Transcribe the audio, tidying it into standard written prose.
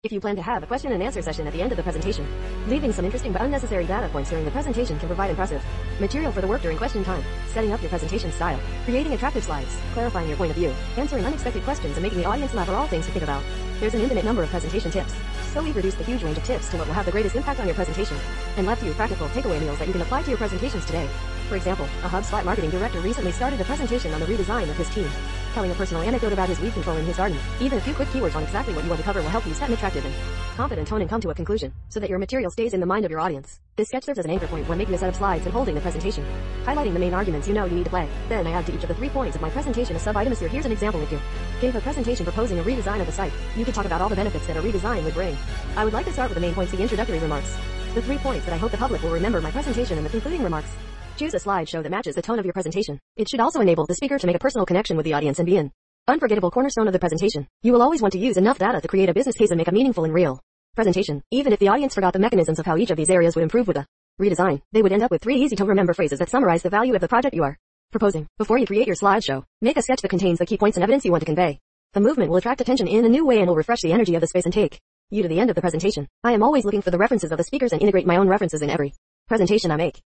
If you plan to have a question and answer session at the end of the presentation, leaving some interesting but unnecessary data points during the presentation can provide impressive material for the work during question time. Setting up your presentation style, creating attractive slides, clarifying your point of view, answering unexpected questions, and making the audience laugh are all things to think about. There's an infinite number of presentation tips, so we've reduced the huge range of tips to what will have the greatest impact on your presentation, and left you practical takeaway meals that you can apply to your presentations today. For example, a HubSpot marketing director recently started a presentation on the redesign of his team, telling a personal anecdote about his weed control in his garden. Even a few quick keywords on exactly what you want to cover will help you set an attractive and confident tone and come to a conclusion, so that your material stays in the mind of your audience. This sketch serves as an anchor point when making a set of slides and holding the presentation, highlighting the main arguments you need to play. Then I add to each of the 3 points of my presentation a sub-item. Here's an example. If you gave a presentation proposing a redesign of the site, you could talk about all the benefits that a redesign would bring. I would like to start with the main points, the introductory remarks, the 3 points that I hope the public will remember my presentation, and the concluding remarks. Choose a slideshow that matches the tone of your presentation. It should also enable the speaker to make a personal connection with the audience and be an unforgettable cornerstone of the presentation. You will always want to use enough data to create a business case and make a meaningful and real presentation. Even if the audience forgot the mechanisms of how each of these areas would improve with a redesign, they would end up with 3 easy-to-remember phrases that summarize the value of the project you are proposing. Before you create your slideshow, make a sketch that contains the key points and evidence you want to convey. The movement will attract attention in a new way and will refresh the energy of the space and take you to the end of the presentation. I am always looking for the references of the speakers and integrate my own references in every presentation I make.